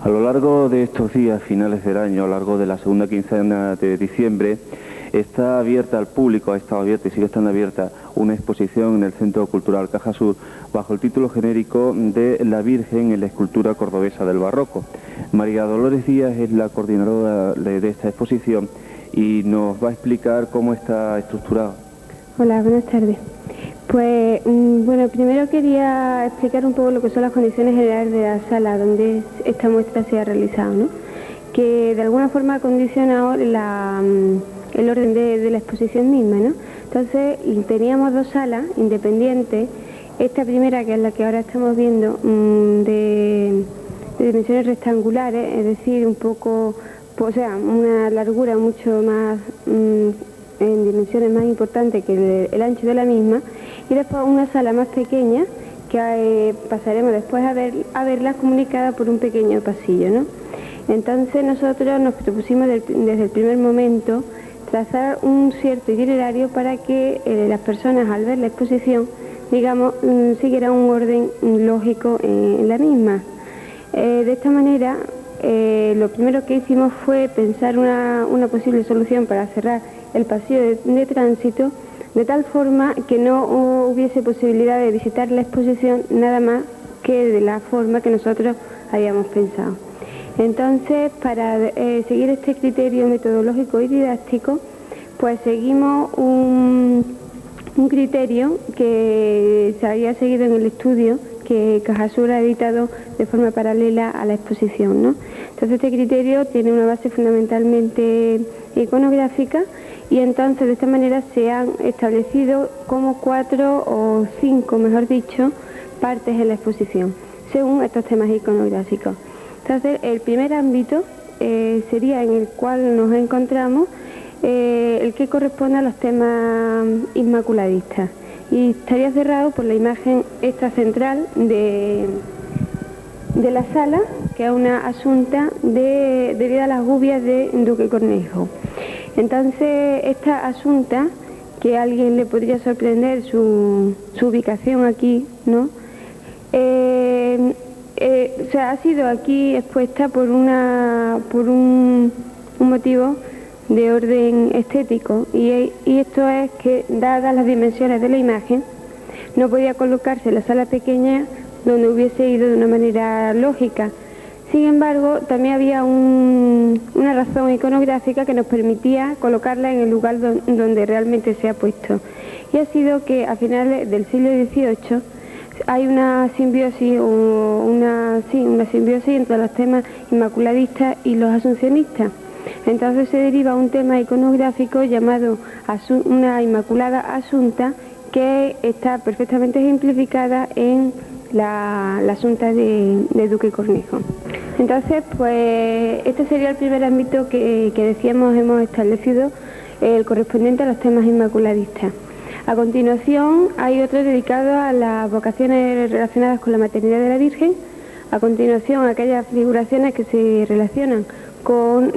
A lo largo de estos días, finales del año, a lo largo de la segunda quincena de diciembre, está abierta al público, ha estado abierta y sigue estando abierta una exposición en el Centro Cultural Caja Sur bajo el título genérico de La Virgen en la escultura cordobesa del barroco. María Dolores Díaz es la coordinadora de esta exposición y nos va a explicar cómo está estructurado. Hola, buenas tardes. Pues, bueno, primero quería explicar un poco lo que son las condiciones generales de la sala donde esta muestra se ha realizado, ¿no? Que de alguna forma ha condicionado el orden de la exposición misma, ¿no? Entonces, teníamos dos salas independientes. Esta primera, que es la que ahora estamos viendo, de dimensiones rectangulares, es decir, un poco, o sea, una largura mucho más, en dimensiones más importantes que el ancho de la misma, y después una sala más pequeña que pasaremos después a verla comunicada por un pequeño pasillo, ¿no? Entonces nosotros nos propusimos desde el primer momento trazar un cierto itinerario para que las personas al ver la exposición, digamos, siguieran un orden lógico en la misma. De esta manera, lo primero que hicimos fue pensar una posible solución para cerrar el pasillo de tránsito, de tal forma que no hubiese posibilidad de visitar la exposición nada más que de la forma que nosotros habíamos pensado. Entonces, para seguir este criterio metodológico y didáctico, pues seguimos un criterio que se había seguido en el estudio que Caja Sur ha editado de forma paralela a la exposición, ¿no? Entonces este criterio tiene una base fundamentalmente iconográfica y entonces de esta manera se han establecido como 4 o 5, mejor dicho, partes en la exposición, según estos temas iconográficos. Entonces el primer ámbito sería en el cual nos encontramos el que corresponde a los temas inmaculadistas y estaría cerrado por la imagen esta central de la sala, que es una asunta debido a las gubias de Duque Cornejo. Entonces esta asunta, que a alguien le podría sorprender su ubicación aquí, ¿no? O sea, ha sido aquí expuesta por un motivo de orden estético y esto es que, dadas las dimensiones de la imagen, no podía colocarse en la sala pequeña donde hubiese ido de una manera lógica. Sin embargo, también había una razón iconográfica que nos permitía colocarla en el lugar donde realmente se ha puesto, y ha sido que a finales del siglo XVIII hay una simbiosis entre los temas inmaculadistas y los asuncionistas. Entonces se deriva un tema iconográfico llamado una Inmaculada Asunta, que está perfectamente ejemplificada en la Asunta de Duque Cornejo. Entonces, pues este sería el primer ámbito que decíamos hemos establecido, el correspondiente a los temas inmaculadistas. A continuación hay otro dedicado a las vocaciones relacionadas con la maternidad de la Virgen. A continuación, aquellas figuraciones que se relacionan con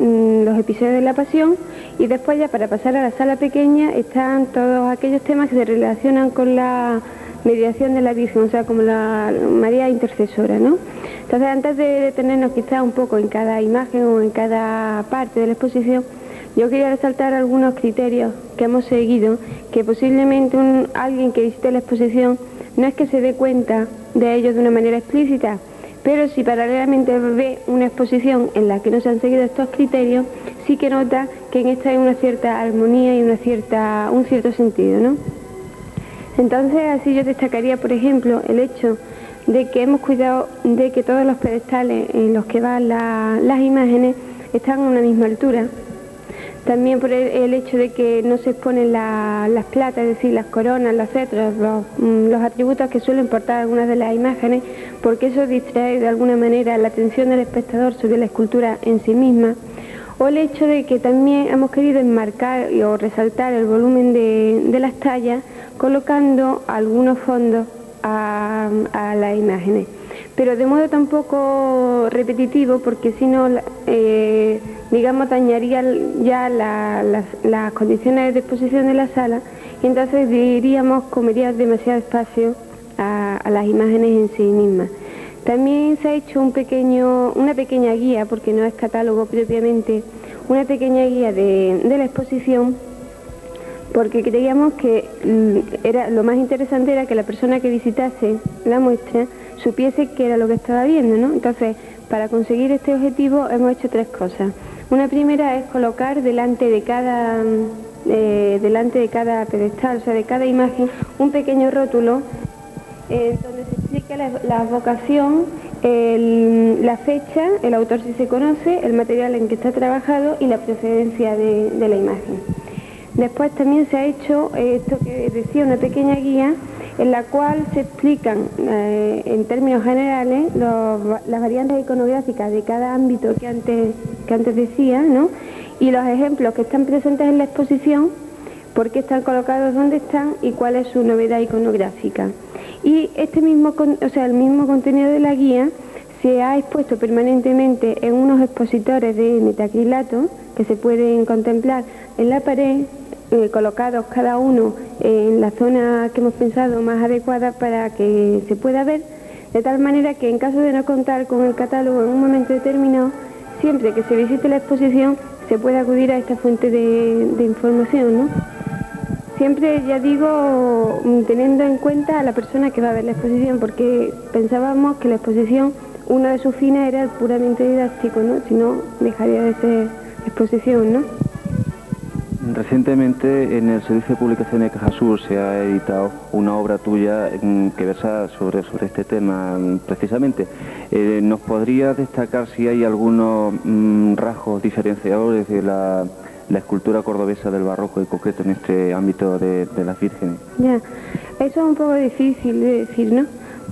los episodios de la Pasión, y después ya para pasar a la sala pequeña están todos aquellos temas que se relacionan con la mediación de la Virgen, o sea, como la María intercesora, ¿no? Entonces, antes de detenernos quizás un poco en cada imagen o en cada parte de la exposición, yo quería resaltar algunos criterios que hemos seguido, que posiblemente alguien que visite la exposición no es que se dé cuenta de ellos de una manera explícita, pero si paralelamente ve una exposición en la que no se han seguido estos criterios, sí que nota que en esta hay una cierta armonía y un cierto sentido, ¿no? Entonces, así yo destacaría, por ejemplo, el hecho de que hemos cuidado de que todos los pedestales en los que van las imágenes están a una misma altura. También por el hecho de que no se exponen las platas, es decir, las coronas, los cetros, los atributos que suelen portar algunas de las imágenes, porque eso distrae de alguna manera la atención del espectador sobre la escultura en sí misma. O el hecho de que también hemos querido enmarcar o resaltar el volumen de las tallas, colocando algunos fondos a las imágenes, pero de modo tampoco repetitivo, porque si no, digamos, dañaría ya las condiciones de exposición de la sala, y entonces diríamos comería demasiado espacio a las imágenes en sí mismas. También se ha hecho una pequeña guía, porque no es catálogo propiamente, una pequeña guía de la exposición, porque creíamos que lo más interesante era que la persona que visitase la muestra supiese qué era lo que estaba viendo, ¿no? Entonces, para conseguir este objetivo hemos hecho 3 cosas. Una primera es colocar delante de cada pedestal, o sea, de cada imagen, un pequeño rótulo donde se explica la vocación, la fecha, el autor si se conoce, el material en que está trabajado y la procedencia de la imagen. Después también se ha hecho esto que decía, una pequeña guía en la cual se explican en términos generales las variantes iconográficas de cada ámbito que antes decía, ¿no? Y los ejemplos que están presentes en la exposición, por qué están colocados donde están y cuál es su novedad iconográfica. Y el mismo contenido de la guía se ha expuesto permanentemente en unos expositores de metacrilato que se pueden contemplar en la pared, colocados cada uno en la zona que hemos pensado más adecuada para que se pueda ver, de tal manera que en caso de no contar con el catálogo en un momento determinado, siempre que se visite la exposición se puede acudir a esta fuente de información, ¿no? Siempre, ya digo, teniendo en cuenta a la persona que va a ver la exposición, porque pensábamos que la exposición, uno de sus fines era puramente didáctico, ¿no? Si no, dejaría de ser exposición, ¿no? Recientemente en el Servicio de Publicaciones de Cajasur se ha editado una obra tuya que versa sobre este tema precisamente. ¿Nos podrías destacar si hay algunos rasgos diferenciadores de la escultura cordobesa del barroco, en concreto en este ámbito de las vírgenes? Ya, eso es un poco difícil de decir, ¿no?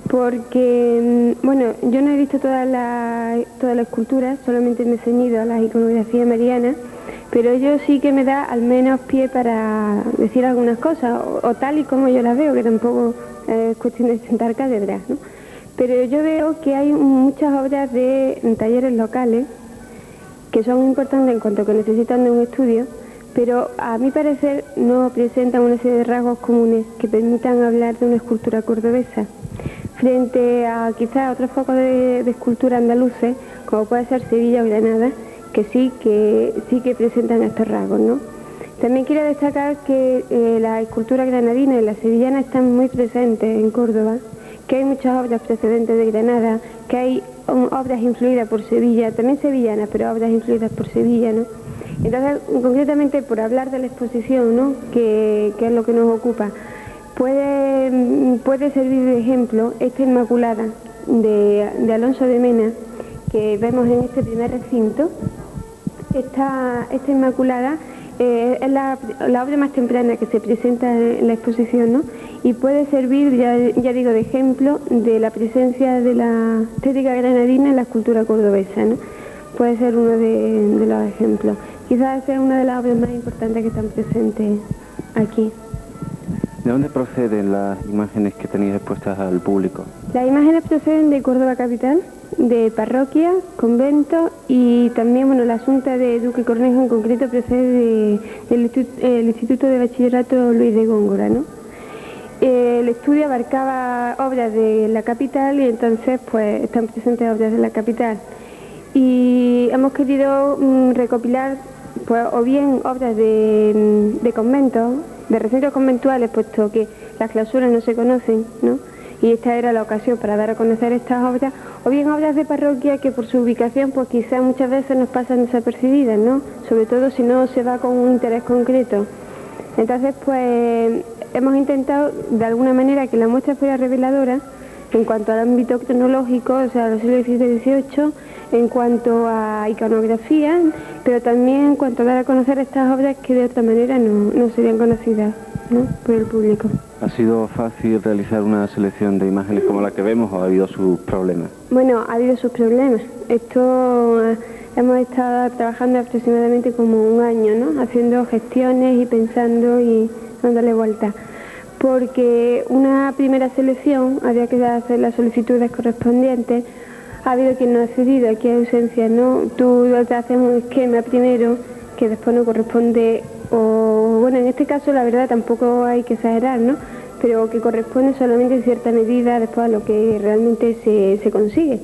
Porque, bueno, yo no he visto toda la escultura, solamente me he ceñido a las iconografías marianas, pero yo sí que me da al menos pie para decir algunas cosas, o tal y como yo las veo, que tampoco es cuestión de sentar cátedras, ¿no? Pero yo veo que hay muchas obras de talleres locales que son importantes en cuanto que necesitan de un estudio, pero a mi parecer no presentan una serie de rasgos comunes que permitan hablar de una escultura cordobesa, frente a quizás otros focos de escultura andaluces, como puede ser Sevilla o Granada, que sí que presentan estos rasgos, ¿no? También quiero destacar que la escultura granadina y la sevillana están muy presentes en Córdoba, que hay muchas obras procedentes de Granada, que hay obras influidas por Sevilla, también sevillanas, pero obras influidas por Sevilla, ¿no? Entonces, concretamente por hablar de la exposición, ¿no? Que es lo que nos ocupa, puede servir de ejemplo esta Inmaculada de Alonso de Mena, que vemos en este primer recinto. Esta Inmaculada es la obra más temprana que se presenta en la exposición, ¿no? Y puede servir, ya digo, de ejemplo de la presencia de la estética granadina en la escultura cordobesa, ¿no? Puede ser uno de los ejemplos. Quizás sea una de las obras más importantes que están presentes aquí. ¿De dónde proceden las imágenes que tenéis expuestas al público? Las imágenes proceden de Córdoba capital, de parroquia, convento, y también, bueno, la Asunta de Duque Cornejo en concreto procede del Instituto de Bachillerato Luis de Góngora, ¿no? El estudio abarcaba obras de la capital y entonces pues están presentes obras de la capital. Y hemos querido recopilar pues o bien obras de conventos, de recintos conventuales, puesto que las clausuras no se conocen, ¿no? Y esta era la ocasión para dar a conocer estas obras, o bien obras de parroquia que por su ubicación pues quizás muchas veces nos pasan desapercibidas, ¿no? Sobre todo si no se va con un interés concreto. Entonces pues hemos intentado de alguna manera que la muestra fuera reveladora en cuanto al ámbito cronológico, o sea, los siglos XVII y XVIII, en cuanto a iconografía, pero también en cuanto a dar a conocer estas obras que de otra manera no serían conocidas, ¿no? Por el público. ¿Ha sido fácil realizar una selección de imágenes como la que vemos o ha habido sus problemas? Bueno, ha habido sus problemas. Esto hemos estado trabajando aproximadamente como un año, ¿no? Haciendo gestiones y pensando y dándole vuelta. Porque una primera selección había que hacer las solicitudes correspondientes. Ha habido quien no ha accedido, aquí hay ausencia, ¿no? Tú te haces un esquema primero que después no corresponde, o bueno, en este caso la verdad tampoco hay que exagerar, ¿no? pero que corresponde solamente en cierta medida después a lo que realmente se consigue.